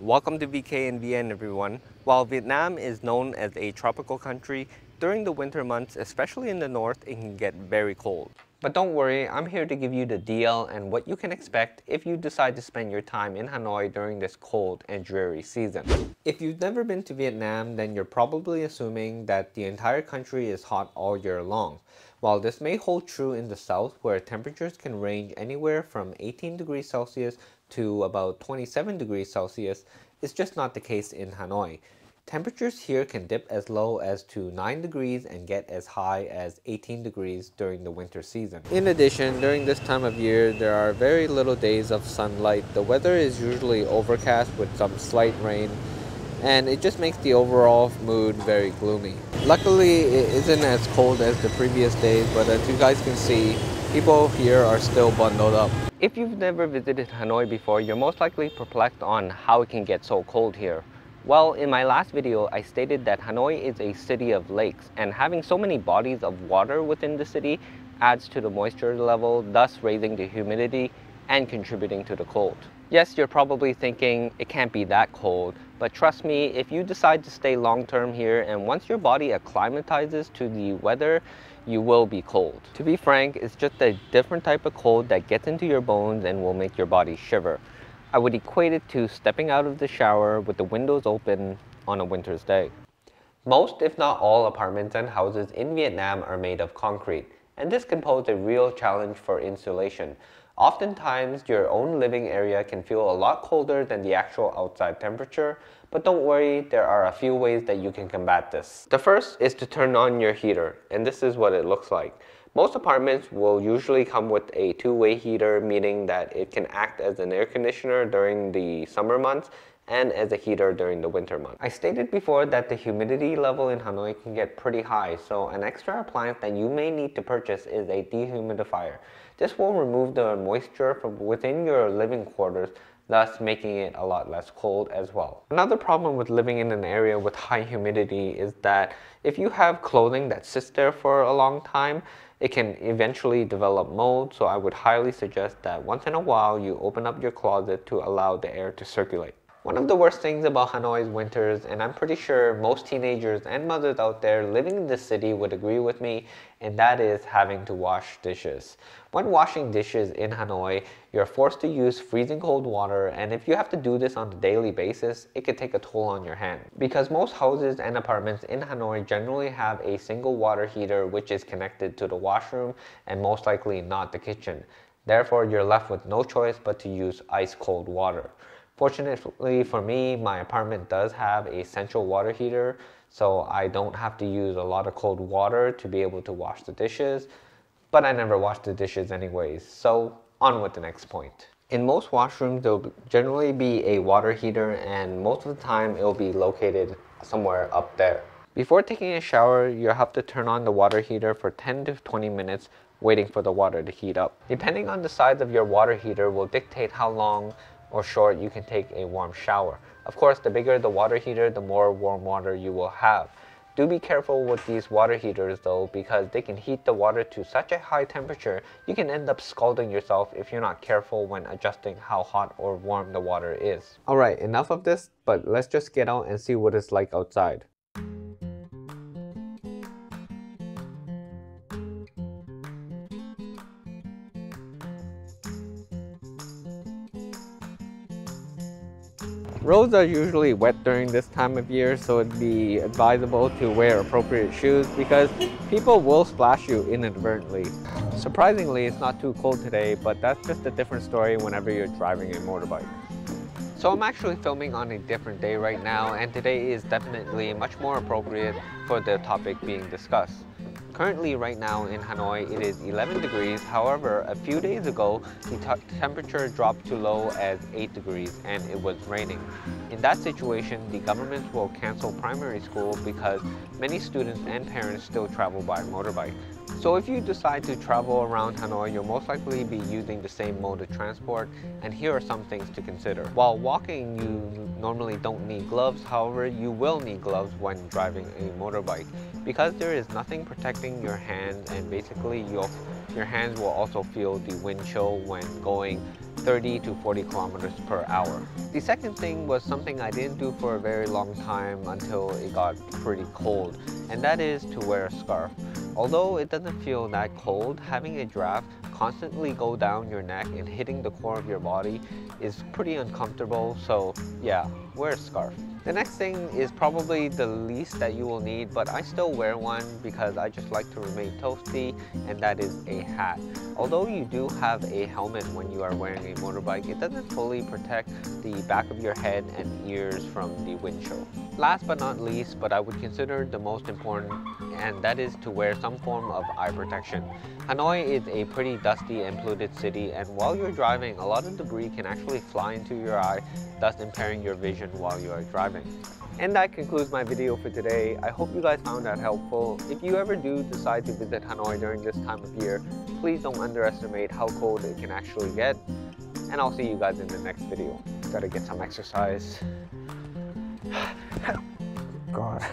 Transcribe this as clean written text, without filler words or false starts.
Welcome to VN everyone. While Vietnam is known as a tropical country, during the winter months, especially in the north, it can get very cold. But don't worry, I'm here to give you the deal and what you can expect if you decide to spend your time in Hanoi during this cold and dreary season. If you've never been to Vietnam, then you're probably assuming that the entire country is hot all year long. While this may hold true in the south, where temperatures can range anywhere from 18 degrees Celsius to about 27 degrees Celsius, it's just not the case in Hanoi. Temperatures here can dip as low as to 9 degrees and get as high as 18 degrees during the winter season. In addition, during this time of year, there are very little days of sunlight. The weather is usually overcast with some slight rain, and it just makes the overall mood very gloomy. Luckily, it isn't as cold as the previous days, but as you guys can see, people here are still bundled up. If you've never visited Hanoi before, you're most likely perplexed on how it can get so cold here. Well, in my last video, I stated that Hanoi is a city of lakes, and having so many bodies of water within the city adds to the moisture level, thus raising the humidity and contributing to the cold. Yes, you're probably thinking it can't be that cold, but trust me, if you decide to stay long-term here and once your body acclimatizes to the weather, you will be cold. To be frank, it's just a different type of cold that gets into your bones and will make your body shiver. I would equate it to stepping out of the shower with the windows open on a winter's day. Most, if not all, apartments and houses in Vietnam are made of concrete, and this can pose a real challenge for insulation. Oftentimes, your own living area can feel a lot colder than the actual outside temperature, but don't worry, there are a few ways that you can combat this. The first is to turn on your heater, and this is what it looks like. Most apartments will usually come with a two-way heater, meaning that it can act as an air conditioner during the summer months and as a heater during the winter months. I stated before that the humidity level in Hanoi can get pretty high, so an extra appliance that you may need to purchase is a dehumidifier. This will remove the moisture from within your living quarters, thus making it a lot less cold as well. Another problem with living in an area with high humidity is that if you have clothing that sits there for a long time, it can eventually develop mold, so I would highly suggest that once in a while you open up your closet to allow the air to circulate. One of the worst things about Hanoi's winters, and I'm pretty sure most teenagers and mothers out there living in this city would agree with me, and that is having to wash dishes. When washing dishes in Hanoi, you're forced to use freezing cold water, and if you have to do this on a daily basis, it could take a toll on your hand. Because most houses and apartments in Hanoi generally have a single water heater which is connected to the washroom and most likely not the kitchen. Therefore, you're left with no choice but to use ice cold water. Fortunately for me, my apartment does have a central water heater, so I don't have to use a lot of cold water to be able to wash the dishes, but I never wash the dishes anyways, so on with the next point. In most washrooms, there will generally be a water heater, and most of the time it will be located somewhere up there. Before taking a shower, you have to turn on the water heater for 10 to 20 minutes, waiting for the water to heat up. Depending on the size of your water heater will dictate how long or short you can take a warm shower. Of course, the bigger the water heater, the more warm water you will have. Do be careful with these water heaters though, because they can heat the water to such a high temperature you can end up scalding yourself if you're not careful when adjusting how hot or warm the water is. Alright, enough of this, but let's just get out and see what it's like outside. Roads are usually wet during this time of year, so it'd be advisable to wear appropriate shoes because people will splash you inadvertently. Surprisingly, it's not too cold today, but that's just a different story whenever you're driving a motorbike. So I'm actually filming on a different day right now, and today is definitely much more appropriate for the topic being discussed. Currently right now in Hanoi, it is 11 degrees. However, a few days ago, the temperature dropped to low as 8 degrees and it was raining. In that situation, the government will cancel primary school because many students and parents still travel by motorbike. So if you decide to travel around Hanoi, you'll most likely be using the same mode of transport, and here are some things to consider. While walking, you normally don't need gloves. However, you will need gloves when driving a motorbike because there is nothing protecting your hands, and basically your hands will also feel the wind chill when going 30 to 40 kilometers per hour. The second thing was something I didn't do for a very long time until it got pretty cold, and that is to wear a scarf. Although it doesn't feel that cold, having a draft constantly go down your neck and hitting the core of your body is pretty uncomfortable, so yeah, wear a scarf. The next thing is probably the least that you will need, but I still wear one because I just like to remain toasty, and that is a hat. Although you do have a helmet when you are wearing a motorbike, it doesn't fully protect the back of your head and ears from the windshield. Last but not least, but I would consider the most important, and that is to wear some form of eye protection. Hanoi is a pretty dusty and polluted city, and while you're driving, a lot of debris can actually fly into your eye, thus impairing your vision while you are driving. And that concludes my video for today. I hope you guys found that helpful. If you ever do decide to visit Hanoi during this time of year, please don't underestimate how cold it can actually get. And I'll see you guys in the next video. Gotta get some exercise. God.